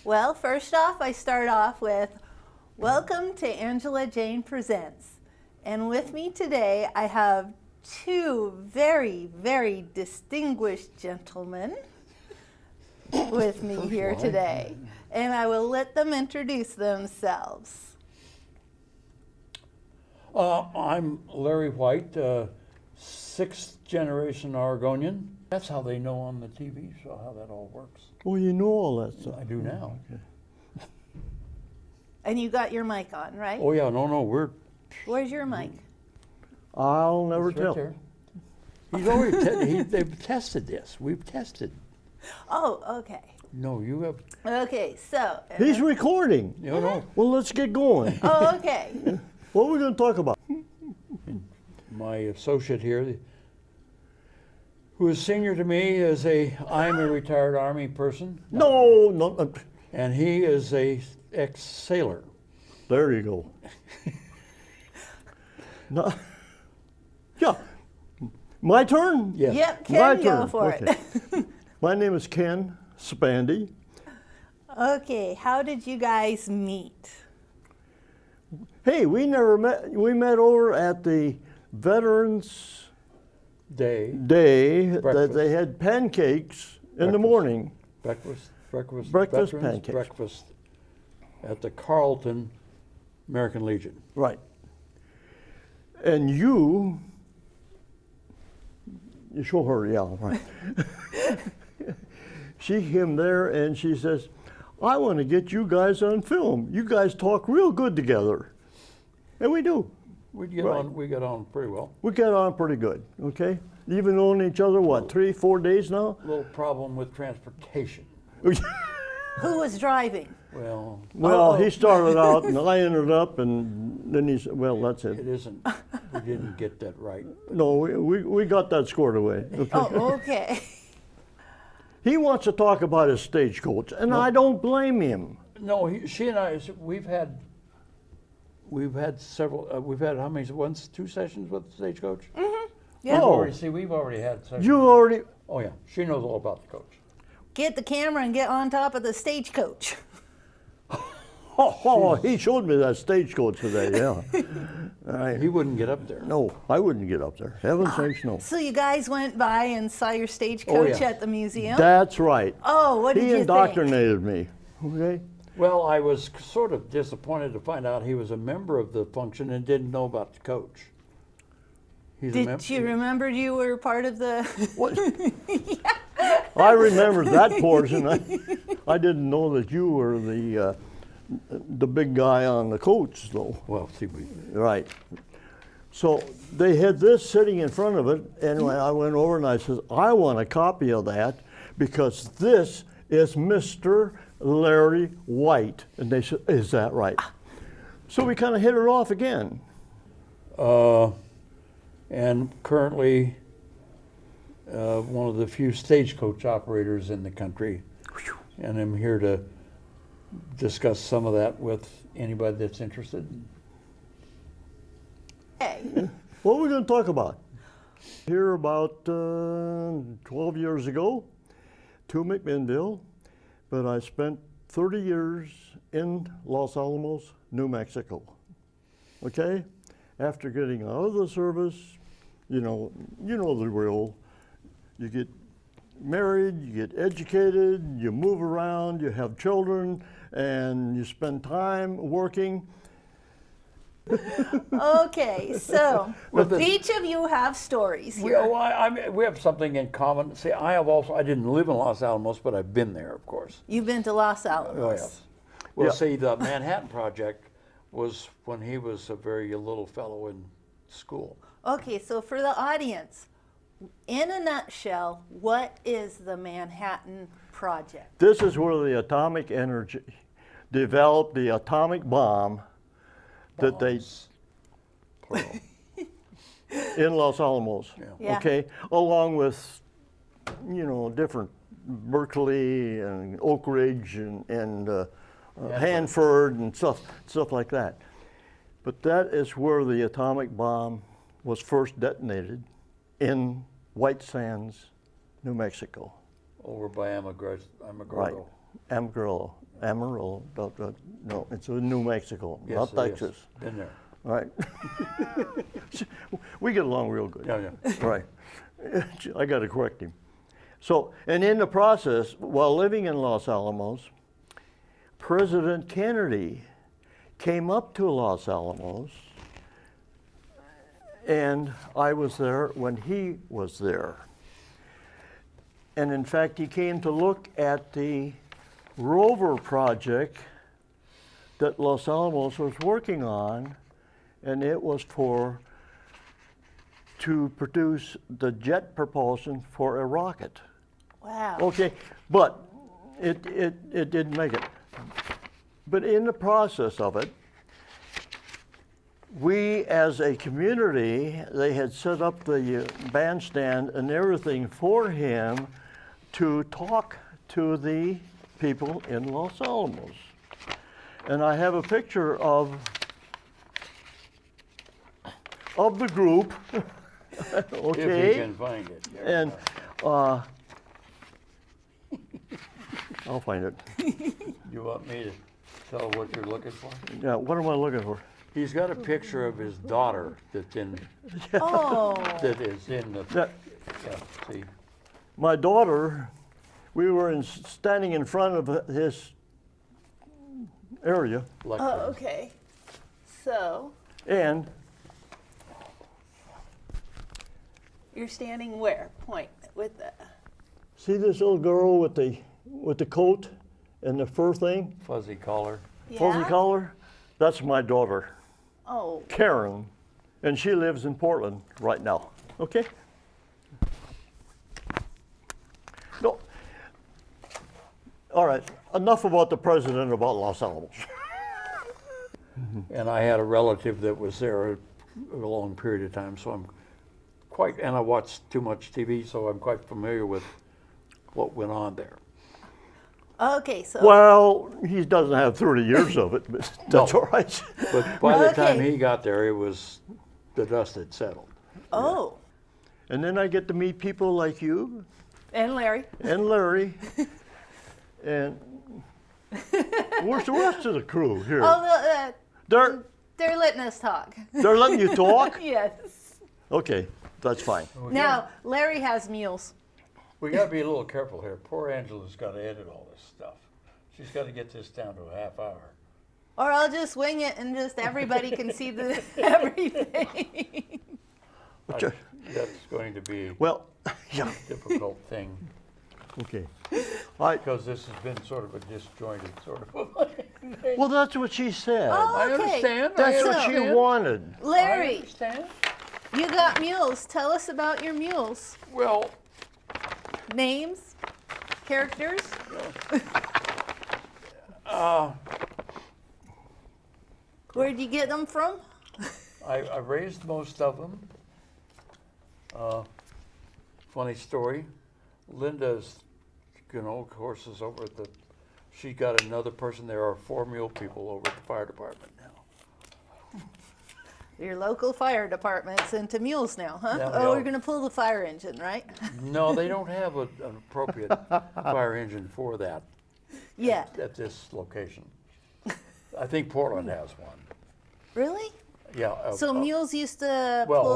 Well, first off, I start off with welcome to Angela Jane Presents. And with me today, I have two very, very distinguished gentlemen with me here today. And I will let them introduce themselves. I'm Larry White, sixth generation Oregonian. That's how they know on the TV show how that all works. Well, you know all that stuff. I do now. Okay. And you got your mic on, right? Oh yeah, no, we're. Where's your mic? I'll never It's right tell. there. He's already they've tested this. We've tested. Oh, okay. No, you have. Okay, so. He's recording. No. Well, let's get going. Oh, okay. What are we going to talk about? My associate here, who is senior to me, I'm a retired Army person, No. and he is a ex-sailor. There you go. No. Yeah. My turn? Yes. Yep, My Ken, go turn. for Okay. it. My name is Ken Spandy. Okay, how did you guys meet? Hey, we never met. We met over at the Veterans Day. Day that Breakfast. they had pancakes in the Breakfast. morning. Breakfast Breakfast veterans pancakes. breakfast at the Carlton American Legion. Right. And you show her, yeah, right. She came there and she says, I want to get you guys on film. You guys talk real good together. And we do. We get Right. on. We get on pretty well. We get on pretty good, okay? Even known each other, what, 3-4 days now? Little problem with transportation. Who was driving? Well, Well, Oh. he started out and I ended up and then he said, well, that's it it. isn't. We didn't get that right. No, we got that squared away. Okay? Oh, okay. He wants to talk about his stagecoach, and I don't blame him. No, she and I. We've had several. We've had how many? Once, 2 sessions with the stagecoach. Yeah. Oh. We've already had sessions. You already, Oh yeah, she knows all about the coach. Get the camera and get on top of the stagecoach. he showed me that stagecoach today, yeah. He wouldn't get up there. No, I wouldn't get up there. Heaven sakes, no. So you guys went by and saw your stagecoach yeah. at the museum? That's right. Oh, what did He you think? indoctrinated me, okay? Well, I was sort of disappointed to find out he was a member of the function and didn't know about the coach. He's a Did you remember you were part of the? What? I remember that portion. I didn't know that you were the big guy on the coach, though. Well, see, we. Right. So they had this sitting in front of it, and when I went over and I said, I want a copy of that because this is Mr. Larry White. And they said, is that right? So we kind of hit it off again. And currently one of the few stagecoach operators in the country. And I'm here to discuss some of that with anybody that's interested. Okay. What are we going to talk about? Here about 12 years ago to McMinnville, but I spent 30 years in Los Alamos, New Mexico. Okay? After getting out of the service, you know the drill. You get married, you get educated, you move around, you have children, and you spend time working. Okay, so each of you have stories here. We have something in common. See, I didn't live in Los Alamos, but I've been there, of course. You've been to Los Alamos. Oh, yes. Well, Yeah. see, the Manhattan Project was when he was a very little fellow in school. Okay, so for the audience, in a nutshell, what is the Manhattan Project? This is where the atomic energy developed the atomic bomb that Bombs, plural. they in Los Alamos. Yeah. Okay, along with different Berkeley and Oak Ridge and Hanford and stuff like that. But that is where the atomic bomb was first detonated in White Sands, New Mexico. Over by Amarillo. Right, Amarillo. Amarillo. No, it's in New Mexico, Yes, not it is. Texas. Been there. All right. We get along real good. Yeah, yeah. Right. I got to correct him. So, and in the process, while living in Los Alamos, President Kennedy came up to Los Alamos, and I was there when he was there. And in fact, he came to look at the rover project that Los Alamos was working on, and it was to produce the jet propulsion for a rocket. Wow. Okay, but it didn't make it. But in the process of it, we as a community, they had set up the bandstand and everything for him to talk to the people in Los Alamos. And I have a picture of the group, okay? If you can find it. And I'll find it. You want me to tell what you're looking for? Yeah, what am I looking for? He's got a picture of his daughter that's in, Oh. that is in the, That, yeah, see, my daughter, we were standing in front of his area, lectern. Oh, okay. So and you're standing where? Point with the. see this little girl with the coat and the fur thing, Fuzzy collar. fuzzy Yeah? collar? That's my daughter, Oh. Karen, and she lives in Portland right now. Okay. No. All right. Enough about the president, about Los Alamos. And I had a relative that was there a long period of time, so I'm quite, and I watched too much TV, so I'm quite familiar with what went on there. Okay, so. Well, he doesn't have 30 years of it, but that's No. all right. But by the time Okay. he got there, it was, the dust had settled. Oh. And then I get to meet people like you And Larry. and Larry. And where's the rest of the crew here? Oh, They're they're letting us talk. they're letting you talk? Yes. Okay, that's fine. Now, Larry has mules. We gotta be a little careful here. Poor Angela's gotta edit all this stuff. She's gotta get this down to a half hour. Or I'll just wing it and just everybody can see the everything. Okay. That's going to be Well, yeah, a difficult thing, okay. because this has been sort of a disjointed sort of thing. Well, that's what she said. Oh, I okay. understand. That's I what she understand. wanted. I Larry, understand. you got mules. Tell us about your mules. Well, Names, characters. Where'd you get them from? I raised most of them. Funny story, Linda's, horses over at the, she got another person. There are 4 mule people over at the fire department now. Your local fire department's into mules now, huh? Yeah, Oh, yeah. we're gonna pull the fire engine, right? No, they don't have an appropriate fire engine for that Yeah. at this location. I think Portland has one. Really? Yeah. So mules used to Well, pull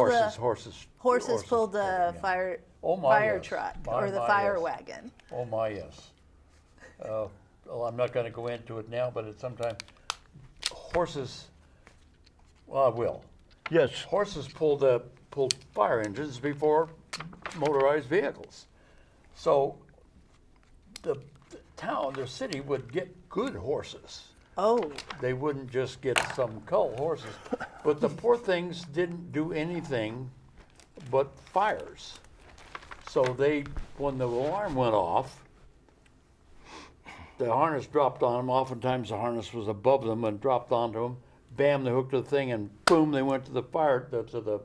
horses pulled the yeah. fire Oh, my, fire yes. truck My, or the my, fire yes. wagon. Oh my, yes. Well, I'm not going to go into it now, but at some time, horses. Well, I will. Yes. Horses pulled fire engines before motorized vehicles. So the town, the city would get good horses. Oh, They wouldn't just get some cull horses. But the poor things didn't do anything but fires. So when the alarm went off, the harness dropped on them. Oftentimes the harness was above them and dropped onto them. Bam, they hooked to the thing, and boom, they went to the the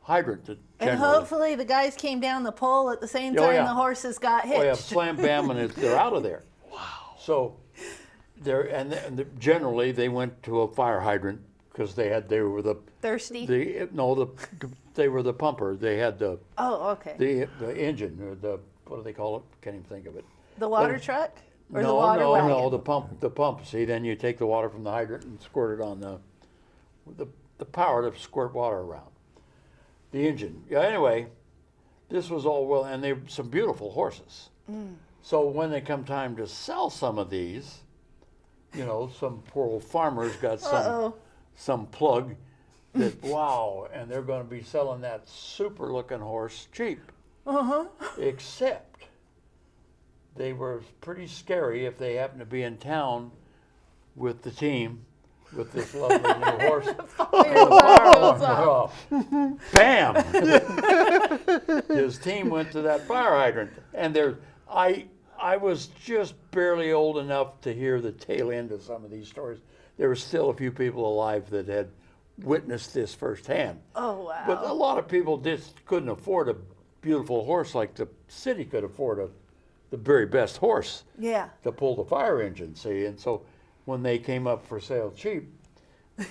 hydrant. and generally. hopefully the guys came down the pole at the same Oh, time yeah. the horses got hitched. Oh yeah, slam bam, and they're out of there. Wow. So, generally they went to a fire hydrant because they were the Thirsty? they were the pumper. They had the Oh, okay. engine or what do they call it? Can't even think of it. The water truck? Or the No, water no, wagon? no, the pump. See, then you take the water from the hydrant and squirt it on the power to squirt water around. The engine. Yeah, anyway, this was all well, and they're some beautiful horses. So when they come time to sell some of these, you know, some poor old farmer's got some plug that, wow, and they're going to be selling that super looking horse cheap. Except they were pretty scary if they happened to be in town with the team with this lovely new horse. Bam! His team went to that fire hydrant, and I was just barely old enough to hear the tail end of some of these stories. There were still a few people alive that had witnessed this firsthand. Oh, wow. But a lot of people just couldn't afford a beautiful horse like the city could afford the very best horse to pull the fire engine, see? And so when they came up for sale cheap,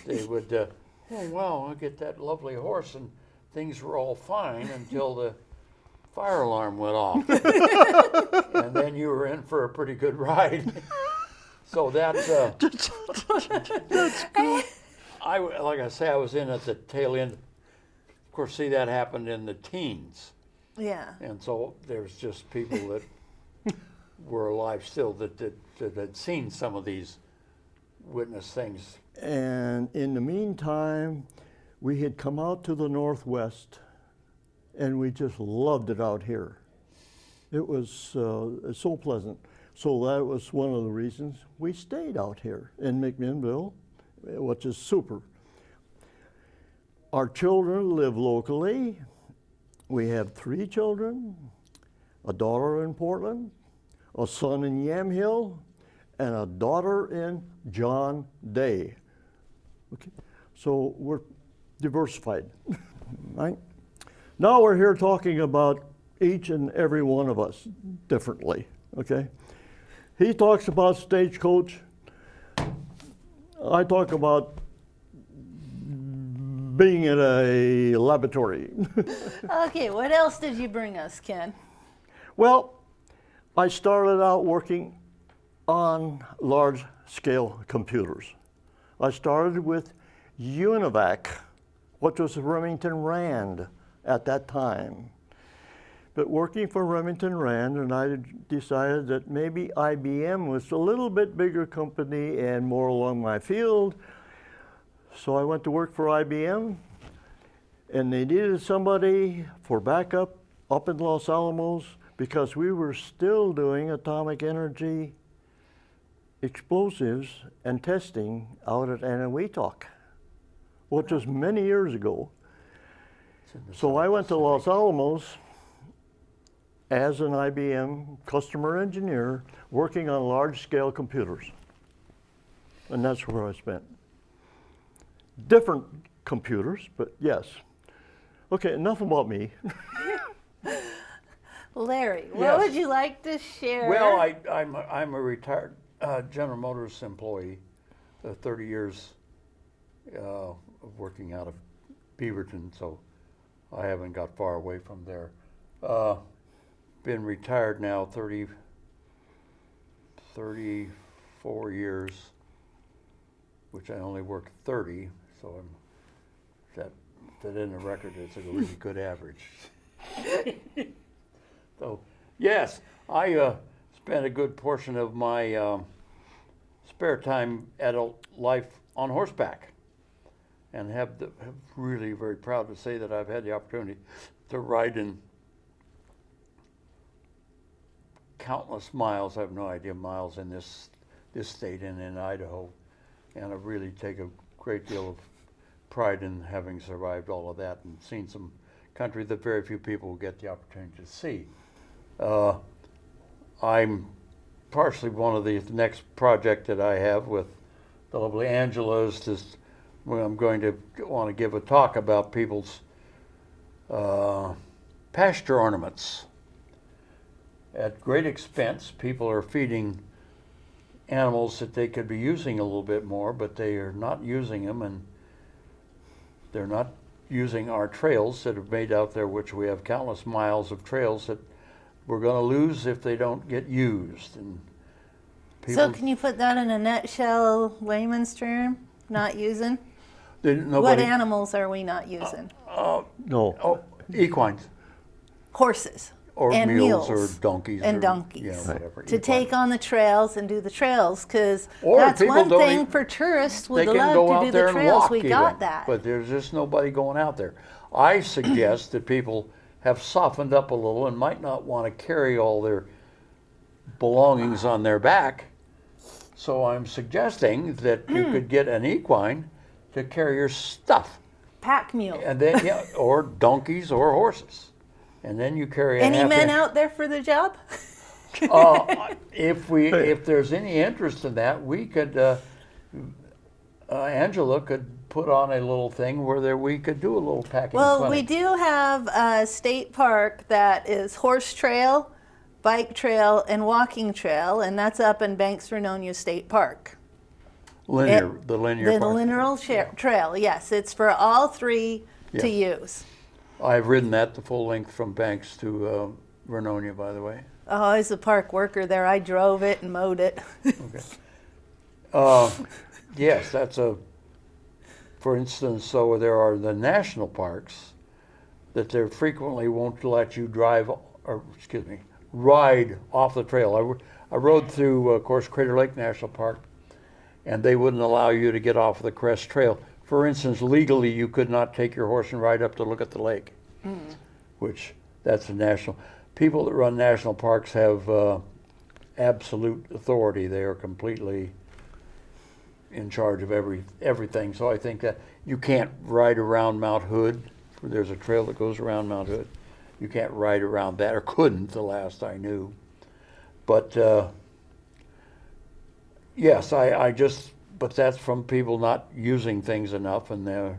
they would, oh, well, I'll get that lovely horse, and things were all fine until the fire alarm went off. And then you were in for a pretty good ride. So that's good. Like I say, I was in at the tail end. Of course, see, that happened in the teens. Yeah. And so there's just people that were alive still that had seen some of these witness things. And in the meantime, we had come out to the Northwest, and we just loved it out here. It was so pleasant. So that was one of the reasons we stayed out here in McMinnville, which is super. Our children live locally. We have 3 children, a daughter in Portland, a son in Yamhill, and a daughter in John Day. Okay, so we're diversified, right? Now we're here talking about each and every one of us differently, okay? He talks about stagecoach. I talk about being in a laboratory. Okay, what else did you bring us, Ken? Well, I started out working on large-scale computers. I started with Univac, which was Remington Rand at that time. But working for Remington Rand, and I decided that maybe IBM was a little bit bigger company and more along my field. So I went to work for IBM, and they needed somebody for backup up in Los Alamos because we were still doing atomic energy explosives and testing out at Eniwetok, which was many years ago. So I went to Los Alamos as an IBM customer engineer working on large-scale computers. And that's where I spent. Different computers, but yes. Okay, enough about me. Larry, what Yes. would you like to share? Well, I'm a retired General Motors employee, 30 years of working out of Beaverton, so I haven't got far away from there. Been retired now 34 years, which I only worked 30, so that in the record is a really good average. So, yes, I spent a good portion of my spare time adult life on horseback, and have really very proud to say that I've had the opportunity to ride in countless miles. I have no idea miles in this state and in Idaho, and I really take a great deal of pride in having survived all of that and seen some country that very few people get the opportunity to see. I'm partially one of the next project that I have with the lovely Angela is this, where I'm going to want to give a talk about people's pasture ornaments. At great expense, people are feeding animals that they could be using a little bit more, but they are not using them, and they're not using our trails that are made out there, which we have countless miles of trails that we're going to lose if they don't get used. And So can you put that in a nutshell, layman's term? Not using? What nobody, animals are we not using? No. oh, equines. Horses. Or and mules or donkeys. And or, donkeys. You know, whatever. To equine. take on the trails and do the trails, because Or that's people one don't thing even- for tourists They would can love go to out do there the and trails. walk We even, got that. but there's just nobody going out there. I suggest that people have softened up a little and might not want to carry all their belongings on their back. So I'm suggesting that you could get an equine to carry your stuff, Pack mule. and then or donkeys or horses, and then you carry. Any half men inch. out there for the job? If there's any interest in that, we could. Angela could put on a little thing where we could do a little packing Well, clinic. we do have a state park that is horse trail, bike trail, and walking trail, and that's up in Banks Vernonia State Park. The linear The part. linear trail, yes, it's for all three to Yes. use. I've ridden that the full length from Banks to Vernonia, by the way. Oh, I was a park worker there. I drove it and mowed it. Yes, that's for instance, so there are the national parks that they frequently won't let you ride off the trail. I rode through, of course, Crater Lake National Park, and they wouldn't allow you to get off the Crest Trail. For instance, legally, you could not take your horse and ride up to look at the lake, which that's a national. People that run national parks have absolute authority. They are completely in charge of everything. So I think that you can't ride around Mount Hood. There's a trail that goes around Mount Hood. You can't ride around that, or couldn't the last I knew. But yes, but that's from people not using things enough, and they're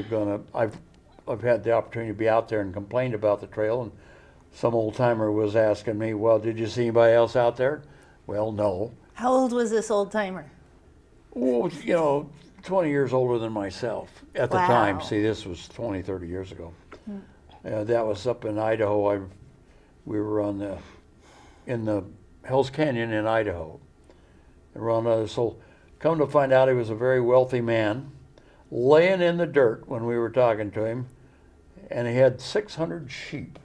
gonna. I've had the opportunity to be out there and complain about the trail, and some old timer was asking me, "Well, did you see anybody else out there?" Well, no. How old was this old timer? Well, 20 years older than myself at the Wow. time. See, this was 20, 30 years ago. That was up in Idaho. We were in the Hells Canyon in Idaho. So come to find out, he was a very wealthy man, laying in the dirt when we were talking to him, and he had 600 sheep.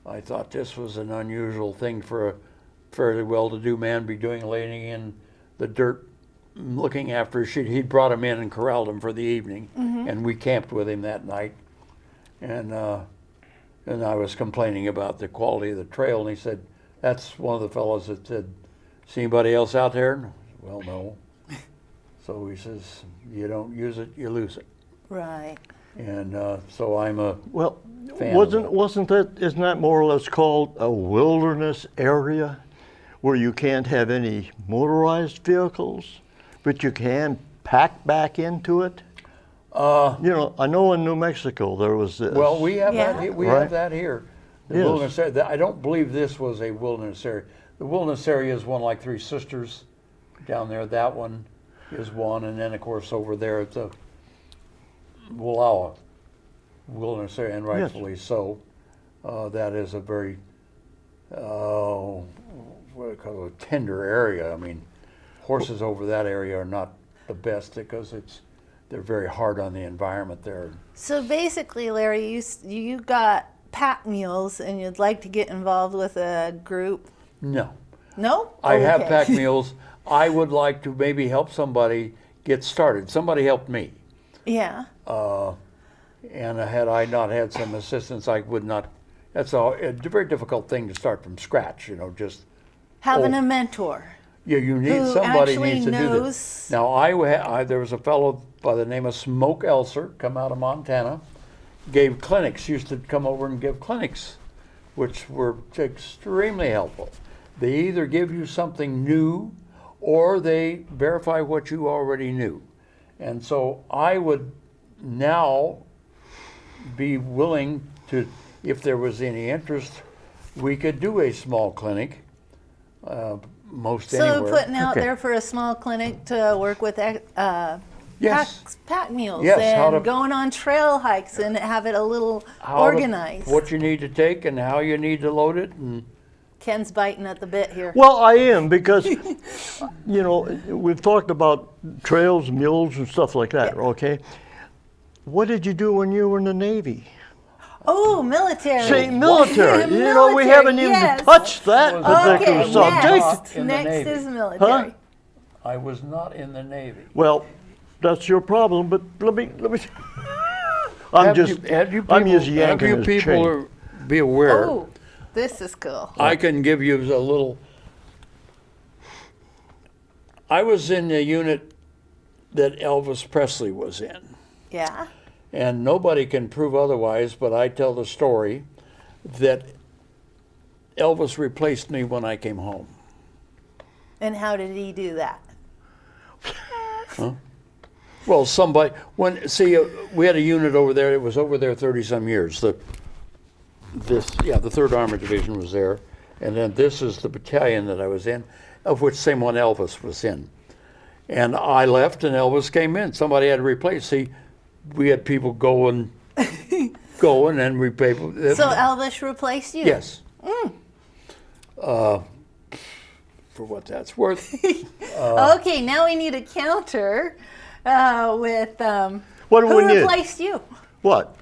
I thought this was an unusual thing for a fairly well-to-do man be doing, laying in the dirt, looking after his sheep. He'd brought him in and corralled him for the evening, and we camped with him that night. And I was complaining about the quality of the trail, and he said, "That's one of the fellows that said, see anybody else out there?" Well, no. So he says, "You don't use it, you lose it." Right. And so I'm a Well, fan of isn't that more or less called a wilderness area, where you can't have any motorized vehicles, but you can pack back into it? I know in New Mexico there was this. Well, we have Yeah. that. We Right. have that here. The Yes. wilderness area. I don't believe this was a wilderness area. The wilderness area is one like Three Sisters down there. That one is one, and then of course over there at the Wallowa wilderness area, and rightfully so. That is a very what do you call it, a tender area. I mean, horses over that area are not the best because they're very hard on the environment there. So basically, Larry, you got pack mules, and you'd like to get involved with a group. No. No? I have Okay. pack mules. I would like to maybe help somebody get started. Somebody helped me. Yeah. And had I not had some assistance, I would not. That's a very difficult thing to start from scratch, just. Having a mentor. Yeah, you need Who somebody actually needs to do knows- this. Now, there was a fellow by the name of Smoke Elser, come out of Montana, gave clinics, used to come over and give clinics, which were extremely helpful. They either give you something new or they verify what you already knew. And so I would now be willing to, if there was any interest, we could do a small clinic, most So anywhere. putting out there for a small clinic to work with Yes. pack mules Yes, and going on trail hikes and have it a little How to- organized. what you need to take and how you need to load it, and Ken's biting at the bit here. Well, I am because, you know, we've talked about trails, mules, and stuff like that, okay? What did you do when you were in the Navy? Oh, military. Say military. You know, we haven't even touched that particular Okay, subject. In the next Navy. is military. Huh? I was not in the Navy. Well, that's your problem, but let me. I'm Have just you yanking you his people chain. be aware. Oh, this is cool. I can give you a little. I was in the unit that Elvis Presley was in. Yeah. And nobody can prove otherwise, but I tell the story that Elvis replaced me when I came home. And how did he do that? Well, we had a unit over there. It was over there 30-some years. The 3rd Armored Division was there, and then this is the battalion that I was in, of which same one Elvis was in. And I left, and Elvis came in. Somebody had to replace. See, we had people going, and we paid. So Elvis replaced you? Yes. For what that's worth. Okay, now we need a counter with What do who we need? replaced you? What?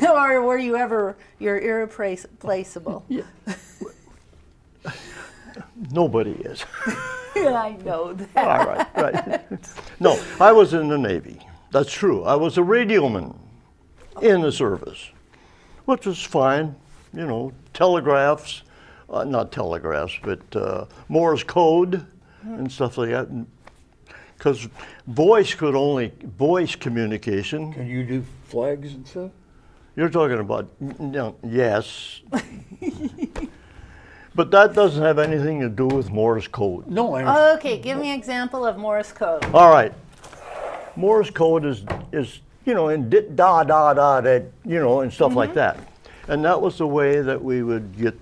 Or were you ever, you're irreplaceable? Yeah. Nobody is. I know that. All right. No, I was in the Navy. That's true. I was a radioman in the service, which was fine. You know, telegraphs, not telegraphs, but Morse code and stuff like that. Because voice communication. Can you do flags and stuff? You're talking about, yes. But that doesn't have anything to do with Morse code. No, I Okay, give me an example of Morse code. All right. Morse code is you know, and da da da that, you know, and stuff like that. And that was the way that we would get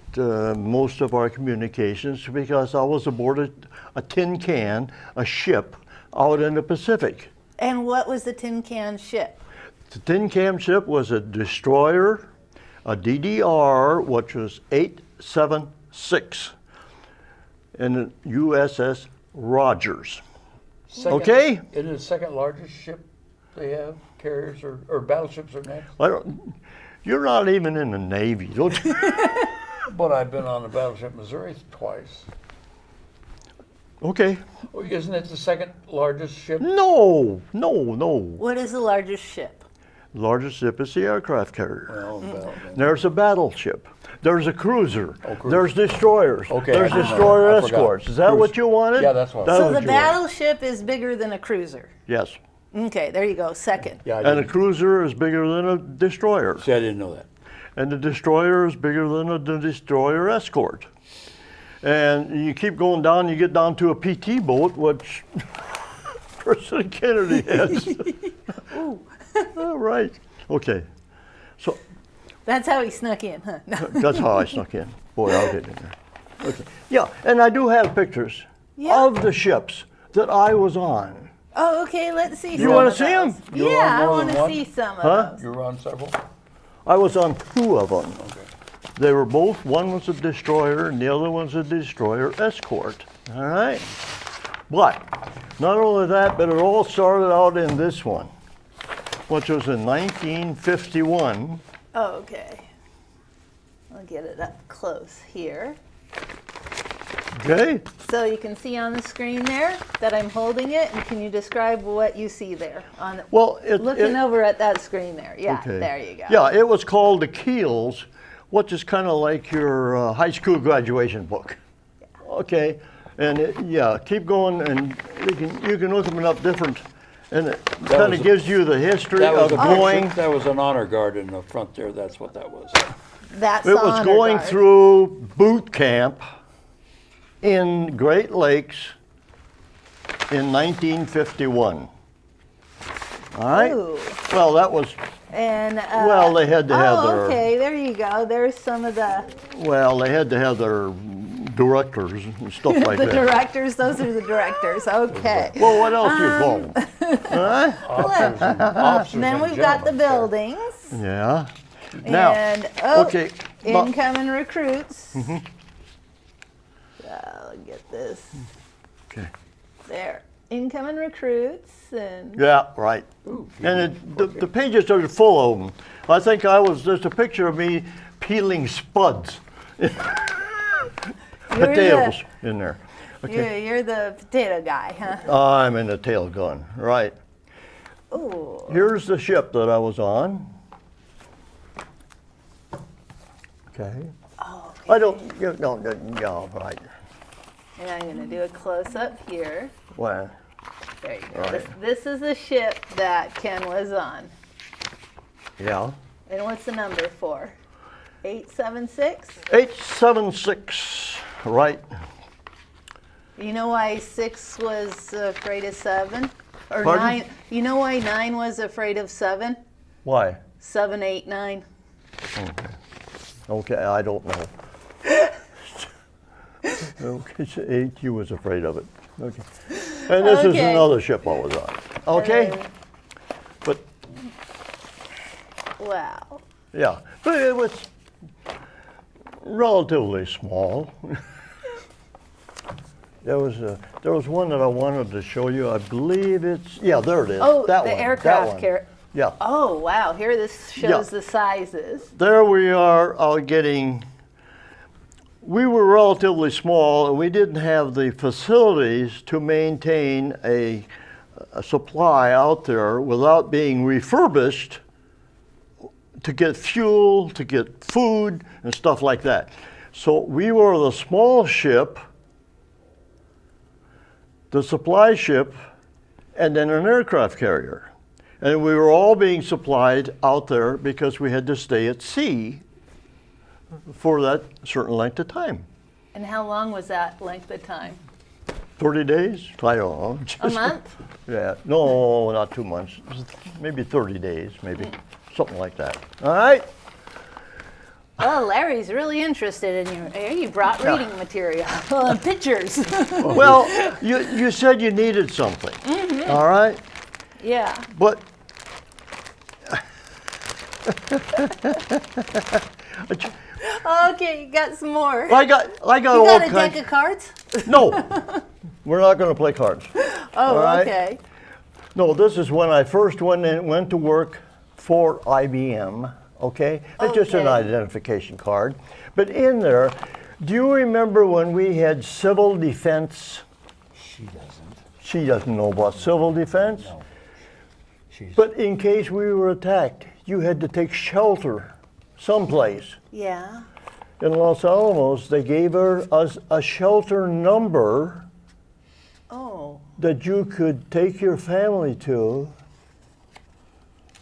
most of our communications, because I was aboard a tin can, a ship out in the Pacific. And what was the tin can ship? The tin can ship was a destroyer, a DDR, which was 876, and the USS Rogers. Okay? It is the second largest ship they have, carriers or battleships are next. You're not even in the Navy, don't you? But I've been on the battleship Missouri twice. Okay. Well, isn't it the second largest ship? No. What is the largest ship? Largest ship is the aircraft carrier. Well, There's a battleship. There's a cruiser. cruiser. There's destroyers. Okay, There's I didn't know destroyer that. I forgot. escorts. Is that what you wanted? Yeah, that's what I That's So what the you wanted. battleship is bigger than a cruiser. Yes. Okay, there you go. Second. yeah, I And a didn't, cruiser is bigger than a destroyer. see, I didn't know that. And the destroyer is bigger than a destroyer escort. And you keep going down, you get down to a PT boat, which President Kennedy has. All right. Okay. So That's how he snuck in, huh? No. that's how I snuck in. Boy, I'll get in there. Okay. Yeah, and I do have pictures Yeah. of the ships that I was on. Oh, okay, let's see You some wanna of see those. 'em? You were Yeah, on I more want than to one? see some of Huh? those. You were on several? I was on 2 of them. Okay. They were both, one was a destroyer and the other one's a destroyer escort. All right? But not only that, but it all started out in this one, which was in 1951. Oh, okay. I'll get it up close here. Okay? So you can see on the screen there that I'm holding it, and can you describe what you see there? Well, Looking over at that screen there. Yeah, okay. there you go. Yeah, it was called the Keels, which is kind of like your high school graduation book. Okay, and keep going, and you can look them up different, and it kind was of a- gives you the history That was of a going. picture, that was an honor guard in the front there. That's what that was. That's It the was honor going guard. through boot camp in Great Lakes in 1951. All right. Ooh. Well, that was. And Well, they had to have their. okay, there you go. There's some of the Well, they had to have their directors and stuff like the that. directors. Those are the directors. Okay. Well, what else you call them? Huh? Officers and And then we've got the gentlemen, buildings. Yeah. Now, And okay. but- incoming recruits. get this. Okay. There. Incoming recruits and Yeah, right. And the pages are full of them. I think there's a picture of me peeling spuds. Potatoes in there. Okay. You're the potato guy, huh? I'm in the tail gun, right. Ooh. Here's the ship that I was on. Okay. Oh, okay. I don't, yeah, right. And I'm going to do a close-up here. Well, There you go. Right. This is the ship that Ken was on. yeah. And what's the number for? 876? 876, right. You know why 6 was afraid of 7? Or Pardon? 9? You know why 9 was afraid of 7? Why? 7, 8, 9. Okay, I don't know. Okay, so 8, you was afraid of it. Okay. And this is Okay. another ship I was on. Okay? And But, wow. yeah, but it was relatively small. There was one that I wanted to show you. I believe it's, yeah, there it is. Oh, that the one, that aircraft one. carrier. Yeah. Oh, wow. Here this shows Yeah. the sizes. There we are we were relatively small and we didn't have the facilities to maintain a supply out there without being refurbished to get fuel, to get food and stuff like that. So we were the small ship, the supply ship, and then an aircraft carrier. And we were all being supplied out there because we had to stay at sea for that certain length of time. And how long was that length of time? 30 days? I don't know. A month? Yeah, no, not 2 months. Maybe 30 days, maybe. Something like that. All right? Oh, Larry's really interested in you. Hey, you brought reading material, pictures. Well, you said you needed something. Mm-hmm. All right? Yeah. But Okay, you got some more. I got You all got a kinds. deck of cards? No, we're not going to play cards. Oh, All right. okay. No, this is when I first went to work for IBM. Okay, it's just an Okay. identification card. But in there, do you remember when we had civil defense? She doesn't. She doesn't know about civil defense. No. She's, But in case we were attacked, you had to take shelter someplace. Yeah. In Los Alamos, they gave us a shelter number Oh. that you could take your family to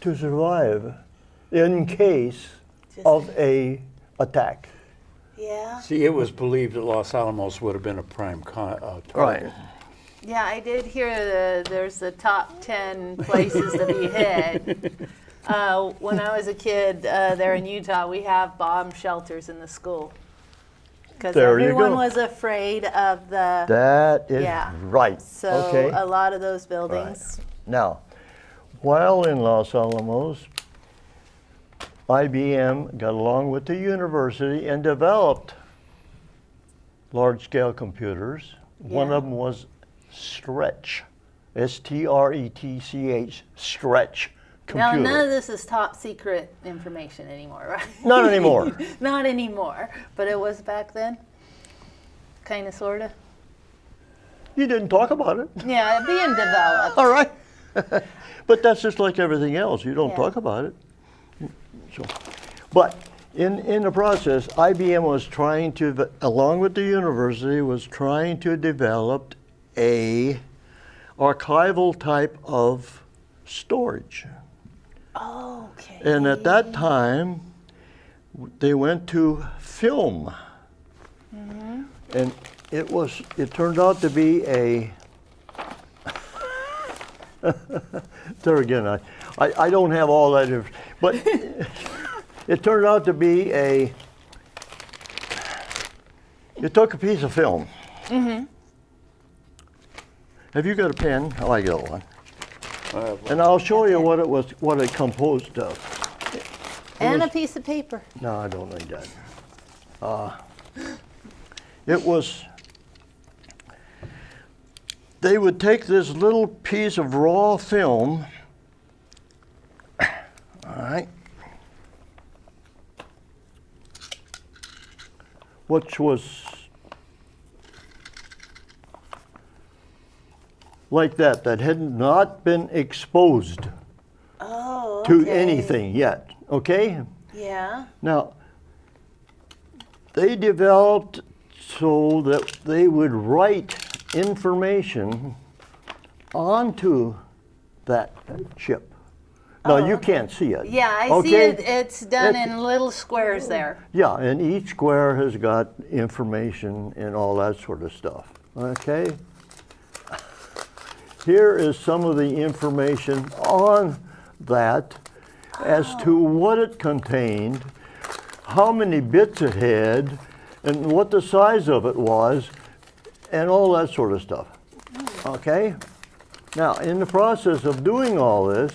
survive in case of a attack. Yeah. see, it was believed that Los Alamos would have been a prime target. Yeah, I did hear there's the top 10 places to be hid. When I was a kid there in Utah, we have bomb shelters in the school. Because There you everyone go. was afraid of the... That is Yeah. right. So okay. a lot of those buildings... Now, while in Los Alamos, IBM got along with the university and developed large-scale computers. One Yeah. of them was Stretch, S-T-R-E-T-C-H, Stretch Now, computer. none of this is top secret information anymore, right? Not anymore. Not anymore, but it was back then? Kind of, sort of? You didn't talk about it. Yeah, being developed. All right. But that's just like everything else. You don't Yeah. talk about it. So, but in the process, IBM was trying to, along with the university, was trying to develop a archival type of storage. Okay. And at that time, they went to film. And it turned out to be a, there again, I don't have all that, but it turned out to be you took a piece of film. Have you got a pen? Oh, I got one. And I'll show you what it composed of. And a piece of paper. No, I don't need that. It was they would take this little piece of raw film, all right, which was like that had not been exposed to anything yet, okay? Yeah. Now, they developed so that they would write information onto that chip. Now, you can't see it. Yeah, I see it. It's done in little squares there. Yeah, and each square has got information and all that sort of stuff, okay? Here is some of the information on that as to what it contained, how many bits it had, and what the size of it was, and all that sort of stuff. Okay? Now, in the process of doing all this,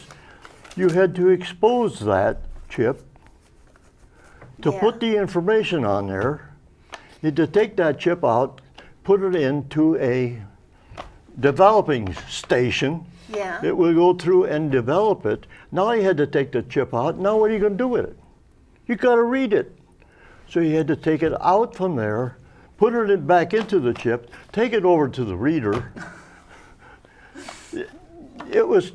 you had to expose that chip to put the information on there. You had to take that chip out, put it into a developing station. Yeah. It would go through and develop it. Now you had to take the chip out. Now what are you going to do with it? You got to read it. So you had to take it out from there, put it back into the chip, take it over to the reader. It was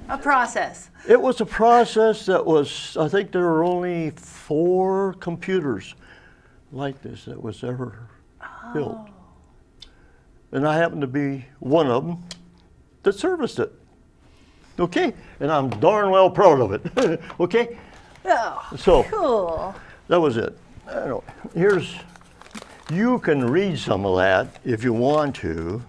a process. It was a process that was, I think there were only 4 computers like this that was ever built. And I happened to be one of them that serviced it. Okay? And I'm darn well proud of it. Okay? Oh, so, cool. That was it. Here's, you can read some of that if you want to.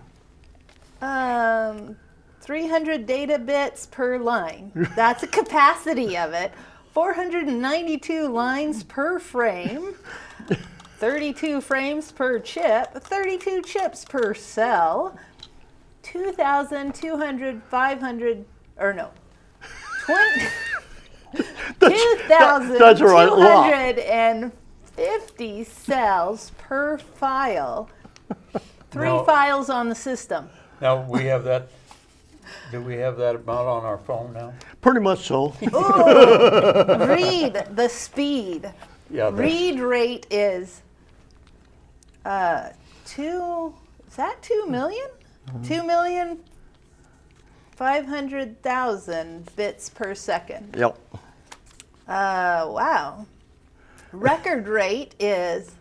300 data bits per line. That's the capacity of it. 492 lines per frame. 32 frames per chip. 32 chips per cell. 2,200, 500, or no. 2,250 cells per file. 3 files on the system. Now we have that. Do we have that amount on our phone now? Pretty much so. Ooh, read the speed. Yeah. Read rate is 2 million? 2,500,000 bits per second. Yep. Wow. Record rate is.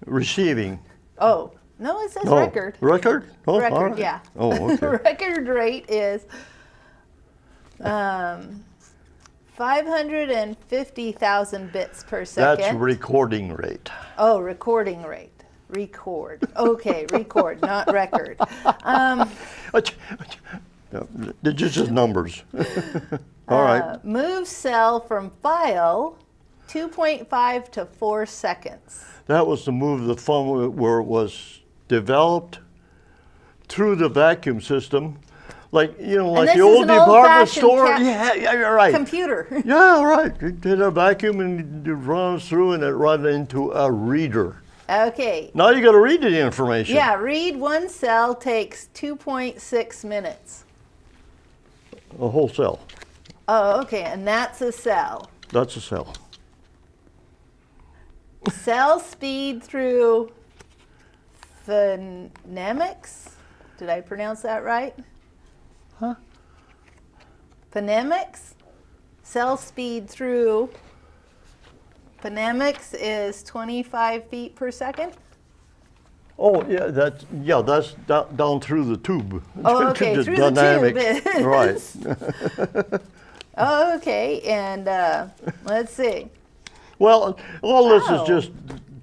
Receiving. Oh, no, it says record. Record? Oh, record, all right. yeah. Oh, okay. Record rate is 550,000 bits per second. That's recording rate. Oh, recording rate. Record. Okay, record, not record. They're just numbers. All right. Move cell from file 2.5 to 4 seconds. That was to move the phone where it was developed through the vacuum system. Like, you know, like the old department store. Yeah, you're right. Computer. Yeah, right. You did a vacuum and it runs through and it runs into a reader. Okay. Now you got to read the information. Yeah, read one cell takes 2.6 minutes. A whole cell. Oh, okay, and that's a cell. That's a cell. Cell speed through phonemics. Did I pronounce that right? Huh? Phonemics. Cell speed through phonemics is 25 feet per second. Oh, yeah, that's down through the tube. Oh, okay, the through dynamic. the tube. Right. Oh, okay, and let's see. Well, all this is just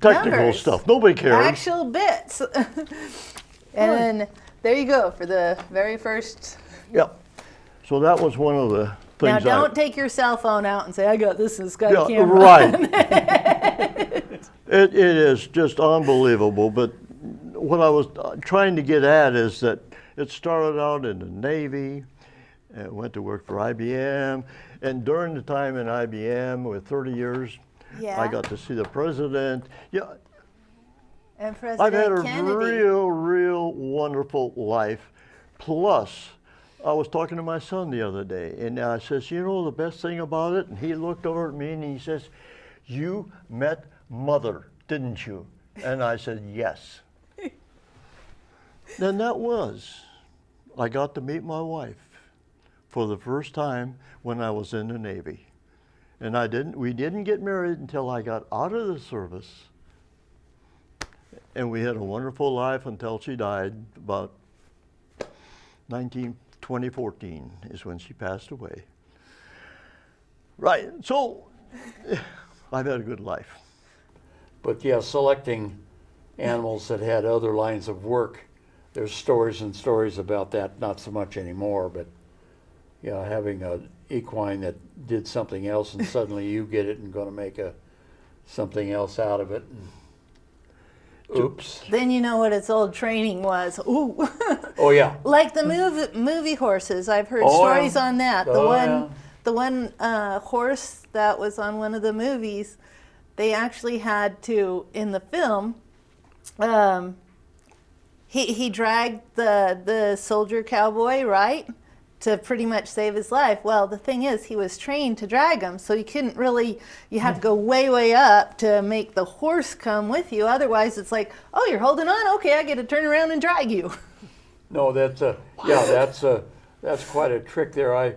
technical Numbers. stuff. Nobody cares. Actual bits. And then there you go for the very first. Yeah. So that was one of the things. Now don't take your cell phone out and say, I got this and it's got a Yeah, camera. right. It is just unbelievable. But what I was trying to get at is that it started out in the Navy, and went to work for IBM, and during the time in IBM, with 30 years, Yeah. I got to see the president. Yeah, And President I've had a Kennedy. real wonderful life Plus, I was talking to my son the other day, and I says, you know the best thing about it? And he looked over at me and he says, you met Mother, didn't you? And I said, yes. Then that was, I got to meet my wife for the first time when I was in the Navy. And we didn't get married until I got out of the service. And we had a wonderful life until she died. About 2014 is when she passed away. Right, so I've had a good life. But yeah, selecting animals that had other lines of work, there's stories and stories about that, not so much anymore, but yeah, having an equine that did something else and suddenly you get it and going to make something else out of it. And, oops. Then you know what its old training was. Ooh. Oh yeah. Like the movie horses. I've heard Oh, stories yeah. on that. Oh, The one horse that was on one of the movies, they actually had to, in the film, he dragged the soldier cowboy, right, to pretty much save his life. Well, the thing is, he was trained to drag him, so you couldn't really, you had to go way, way up to make the horse come with you. Otherwise, it's like, oh, you're holding on? Okay, I get to turn around and drag you. No, that's quite a trick there.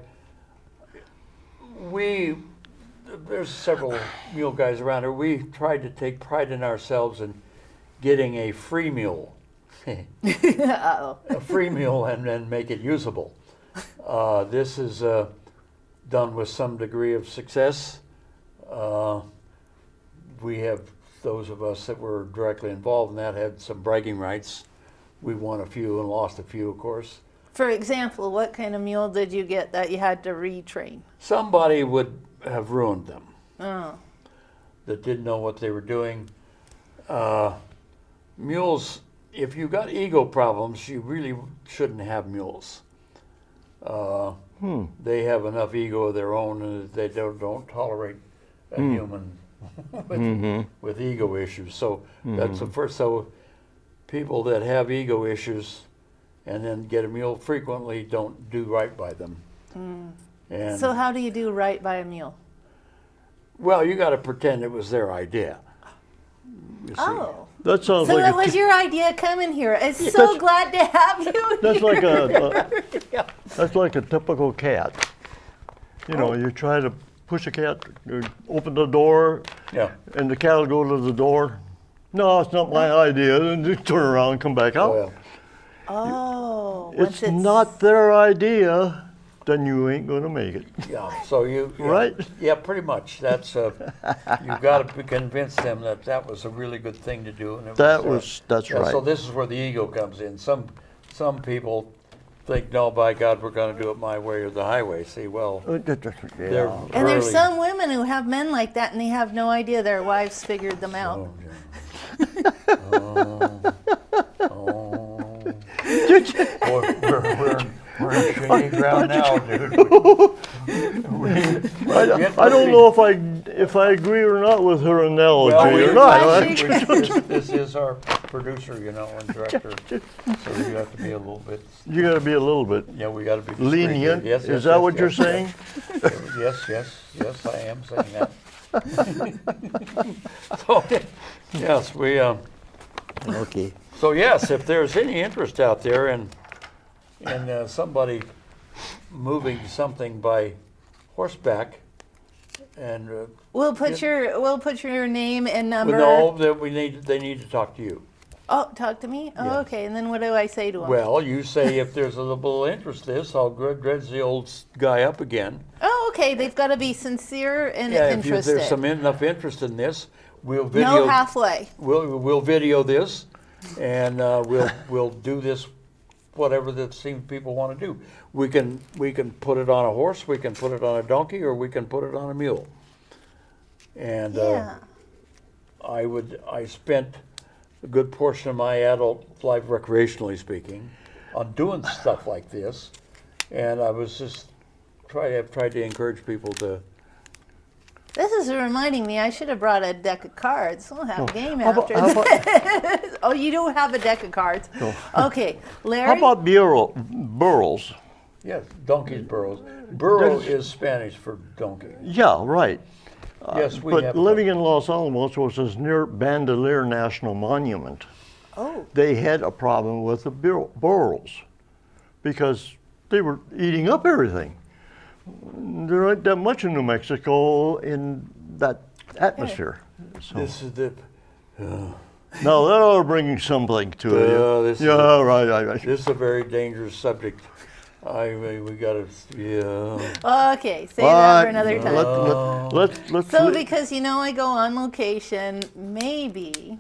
There's several mule guys around here. We tried to take pride in ourselves in getting a free mule. Uh-oh. A free mule and then make it usable. This is done with some degree of success. We have, those of us that were directly involved in that had some bragging rights. We won a few and lost a few, of course. For example, what kind of mule did you get that you had to retrain? Somebody would have ruined them. Oh. That didn't know what they were doing. Mules, if you got ego problems, you really shouldn't have mules. They have enough ego of their own, and they don't tolerate a human with ego issues. So that's the first. So people that have ego issues and then get a mule frequently don't do right by them. And So how do you do right by a mule? well, you got to pretend it was their idea. You see. Oh. That sounds So like it was your idea coming here. I'm so That's- glad to have you that's here. like that's like a typical cat. You know, you try to push a cat, you open the door, Yeah. and the cat will go to the door. No, it's not my idea. And just turn around and come back out. Oh, yeah. Oh. It's not their idea, then you ain't going to make it. Yeah, so you Right? Yeah, pretty much. That's you've got to convince them that that was a really good thing to do. And it That's yeah, right. So this is where the ego comes in. Some people think, no, by God, we're going to do it my way or the highway. See, well, they're Yeah. And there's really- some women who have men like that, and they have no idea their wives figured them out. Oh, yeah. Boy, we're in shady ground now, dude. I don't know if I agree or not with her analogy or not. This is our producer, you know, and director. So you have to be a little bit. You got to be a little bit Yeah, we got to be discreet. lenient. Yes, Is that what you're saying? Yes, I am saying that. So, yes, we. Okay. So yes, if there's any interest out there in somebody moving something by horseback, and We'll put your name and number. no, that they need to talk to you. Oh, talk to me. Oh, Yes. okay. And then what do I say to them? Well, you say if there's a little interest in this, I'll dredge the old guy up again. Oh, okay. They've got to be sincere and Yeah, if interested. there's enough interest in this, we'll video. No halfway. We'll video this, and we'll do this, whatever that seems people want to do. We can put it on a horse, we can put it on a donkey, or we can put it on a mule. And Yeah. I spent a good portion of my adult life, recreationally speaking, on doing stuff like this, and I was just tried to encourage people to This is reminding me I should have brought a deck of cards. We'll have a game How about- after how about- this. Oh, you don't have a deck of cards? No. Okay, Larry. How about burros? Yes, donkey's burros. Burro There's- is Spanish for donkey. Yeah, right. Yes, we But have. living in Los Alamos, which is near Bandelier National Monument, Oh, they had a problem with the burros because they were eating up everything. There ain't that much in New Mexico in that atmosphere. So. This is the. Now that ought to bring something to it. This is Yeah, right. This is a very dangerous subject. We got to. Yeah. okay. Save that for another time. Let's So because I go on location, maybe,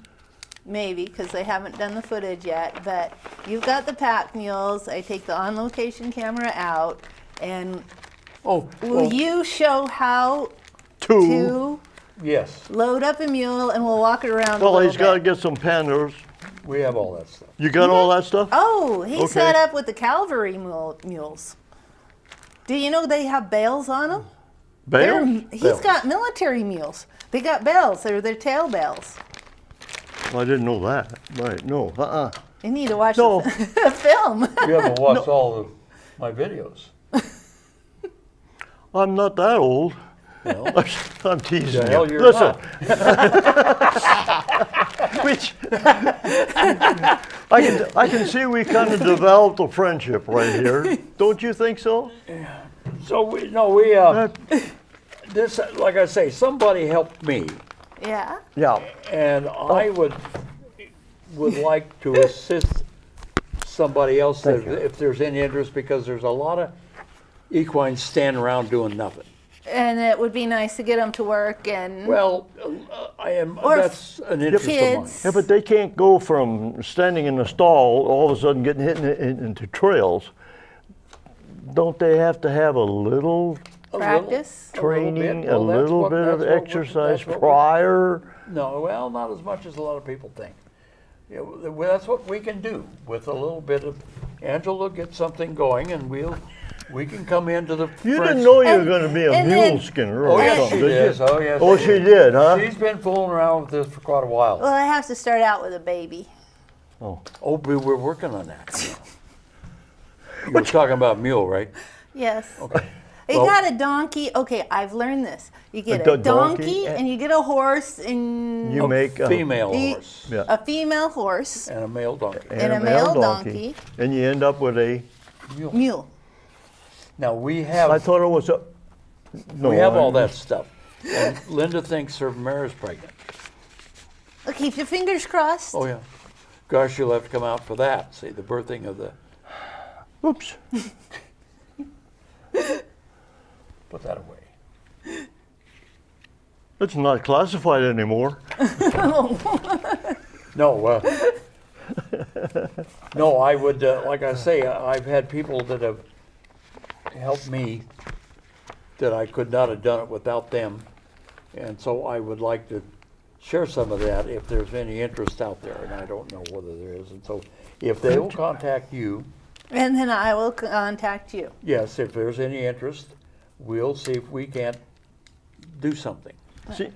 because they haven't done the footage yet, but you've got the pack mules. I take the on location camera out, and will you show how to Yes, load up a mule, and we'll walk it around a Well, little he's got to bit. get some panniers. we have all that stuff. You got all that stuff? Oh, he's Okay. set up with the cavalry mules. Do you know they have bales on them? Bales? He's got military mules. They got bells. They're their tail bells. I didn't know that. Right, no, You need to watch No. the film. You haven't watched all of my videos. I'm not that old. No. I'm teasing The hell you. you're Listen. Which I can see we kind of developed a friendship right here. Don't you think so? So we this, like I say, somebody helped me, Yeah. Yeah. and I would like to assist somebody else Thank you. if there's any interest, because there's a lot of equines standing around doing nothing. And it would be nice to get them to work and Well, Or that's an interest of mine. kids. Yeah, but they can't go from standing in the stall all of a sudden getting hit into trails. Don't they have to have a little practice. training, Well, a that's little what- bit of that's what we- exercise that's what we- prior? No, well, not as much as a lot of people think. Well, that's what we can do with a little bit of. Angela will get something going, and we can come into the. You French- didn't know you were And- going to be a and mule then- skinner Oh or yes, something, she did is. you? Oh yes. Oh, she did, huh? She's been fooling around with this for quite a while. Well, I have to start out with a baby. Oh. Oh, but we're working on that. You were talking about mule, right? Yes. Okay. You Well- got a donkey. Okay, I've learned this. You get A a donkey donkey and- and you get a horse and You make a Female the- horse Yeah. a female horse and a male donkey. and a male donkey. and you end up with a. Mule. mule. Now we I have thought it was a. No, we have I- all that stuff, and Linda thinks her mare's pregnant. Well, keep your fingers crossed. Oh yeah. Gosh, you'll have to come out for that. See the birthing of the. Oops. Put that away. It's not classified anymore. No, no. I would, like I say, I've had people that have helped me that I could not have done it without them, and so I would like to share some of that if there's any interest out there, and I don't know whether there is. And so, if they will contact you, And then I will contact you. yes, if there's any interest, we'll see if we can't do something. See,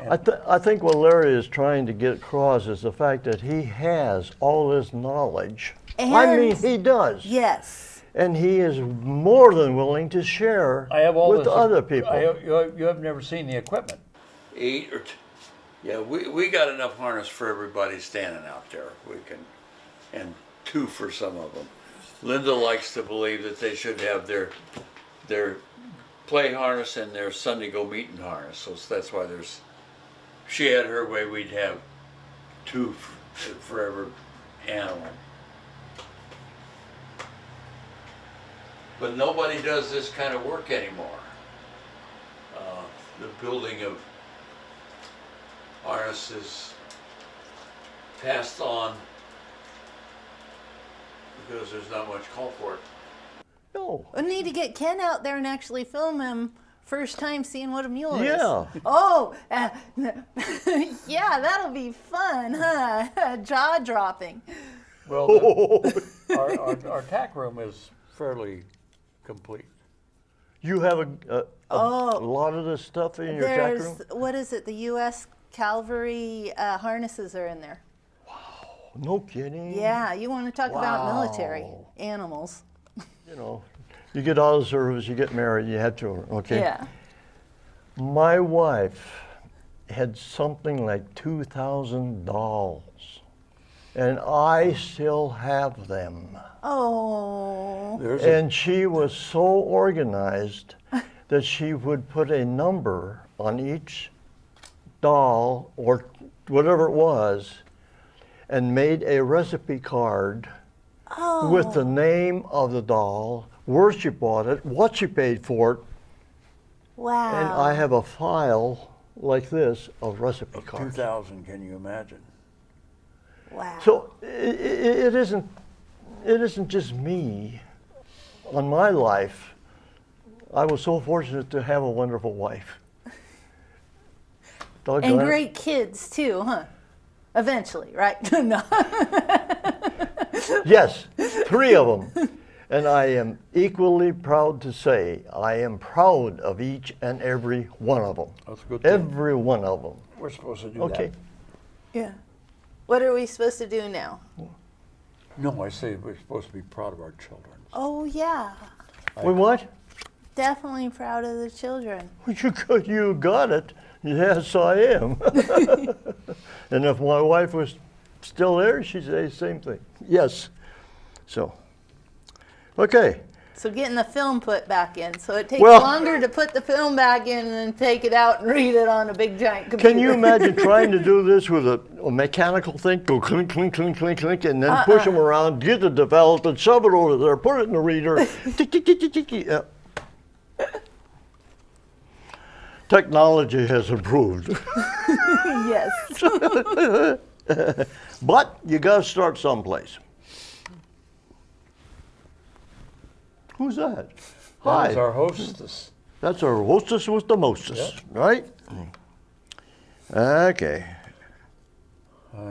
I think what Larry is trying to get across is the fact that he has all this knowledge. I mean, And- he does. Yes. And he is more than willing to share I have all with this, other people. You have never seen the equipment. 8 or yeah, we got enough harness for everybody standing out there. We can, and 2 for some of them. Linda likes to believe that they should have their play harness and their Sunday go meeting harness. So that's why there's. If she had her way, we'd have 2 for every animal. But nobody does this kind of work anymore. The building of harness is passed on because there's not much call for it. No. We need to get Ken out there and actually film him first time seeing what a mule is. Yeah. Oh, yeah, that'll be fun, huh? Jaw dropping. Well, our tack room is fairly complete. You have a Oh. lot of this stuff in your tack room? What is it? The U.S. Cavalry harnesses are in there. No kidding. Yeah, you want to talk about military Wow. animals. You know, you get out of service, you get married, you have children, okay? Yeah. My wife had something like 2,000 dolls, and I still have them. Oh. And she was so organized that she would put a number on each doll or whatever it was and made a recipe card with the name of the doll, where she bought it, what she paid for it, Wow. and I have a file like this of recipe cards. 2,000, can you imagine? Wow. So it isn't just me. On my life, I was so fortunate to have a wonderful wife. And Doggone it. great kids too, huh? Eventually, right? No. Yes, 3 of them. And I am equally proud to say I am proud of each and every one of them. That's a good thing. Every one of them. We're supposed to do Okay. that. Yeah. What are we supposed to do now? No, I say we're supposed to be proud of our children. Oh yeah. We what? Definitely proud of the children. You got it. Yes, I am. And if my wife was still there, she'd say the same thing. Yes. So, okay. So getting the film put back in. So it takes Well- longer to put the film back in and then take it out and read it on a big giant computer. Can you imagine trying to do this with a mechanical thing? Go clink, clink, clink, clink, clink, and then push them around, get it developed, and shove it over there, put it in the reader. Tick, tick, tick, tick, tick, tick. Yeah. Technology has improved. Yes. But you got to start someplace. Who's that? Hi. That's our hostess. That's our hostess with the mostess, Yep. right? Okay.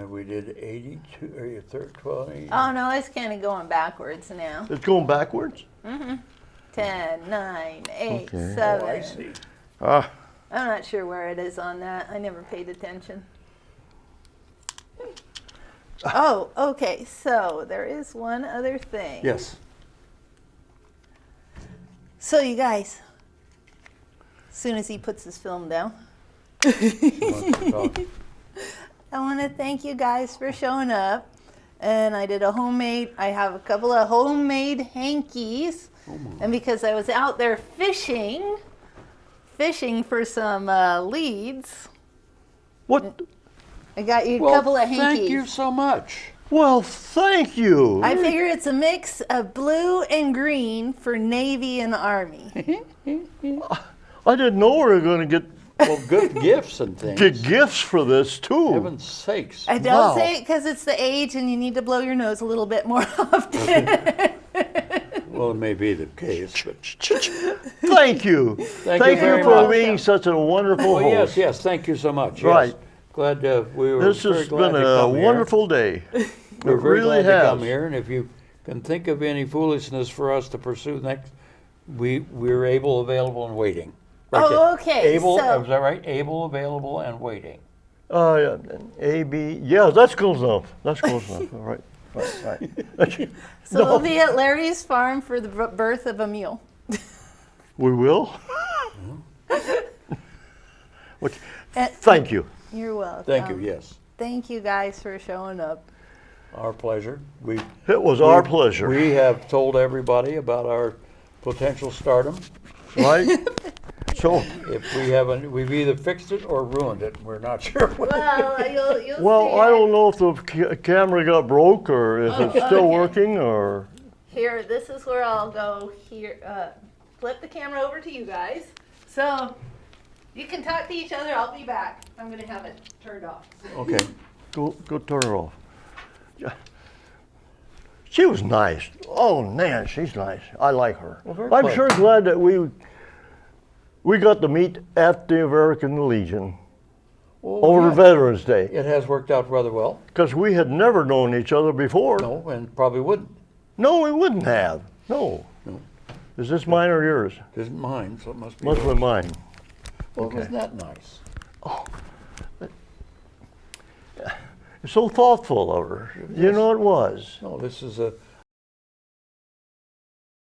We did 82, or 20. Oh no, it's kind of going backwards now. It's going backwards? 10, 9, 8, Okay. Oh, 7. I see. Ah, I'm not sure where it is on that. I never paid attention. Oh, okay. So there is one other thing. Yes. So you guys, as soon as he puts his film down, Talk. I want to thank you guys for showing up. And I have a couple of homemade hankies. And because I was out there fishing for some leads, what? I got you a Well, couple of hankies. thank you so much. Well, thank you. I figure it's a mix of blue and green for Navy and Army. I didn't know we were going to get Well, good gifts and things. gifts for this, too. Heaven's sakes. I don't Wow. say it because it's the age and you need to blow your nose a little bit more often. Well, it may be the case, but Thank you. Thank you very for much. being such a wonderful well, host. yes, thank you so much. Right. Yes. Glad we were This very has glad been to a come here. wonderful day. We're It very really glad to come has. here, and if you can think of any foolishness for us to pursue next, we're able, available, and waiting. Oh, there. okay, Able, so- is that right? Able, available, and waiting. Yeah, A-B, yeah, that's close enough. That's close enough. All right. Right. So we'll be at Larry's farm for the birth of a mule. We will? And Thank you. you're welcome. Thank you, yes. Thank you guys for showing up. Our pleasure. It was our pleasure. We have told everybody about our potential stardom. Right? So, If we haven't, we've either fixed it or ruined it. We're not sure. Well, you'll well, see I it. don't know if the camera got broke or if it's still okay. working or. Here, this is where I'll go here. Flip the camera over to you guys. So you can talk to each other. I'll be back. I'm going to have it turned off. Okay. Go turn her off. Yeah. She was nice. Oh man, she's nice. I like her. Well, very I'm pleasant. sure glad that we got to meet at the American Legion over yeah. Veterans Day It has worked out rather well. because we had never known each other before. No, and probably wouldn't. No, we wouldn't have. No. Is this mine or yours? This is mine, so it must be Must be yours. mine. Well, Okay. wasn't that nice? So thoughtful of her. You know it was. No, this is a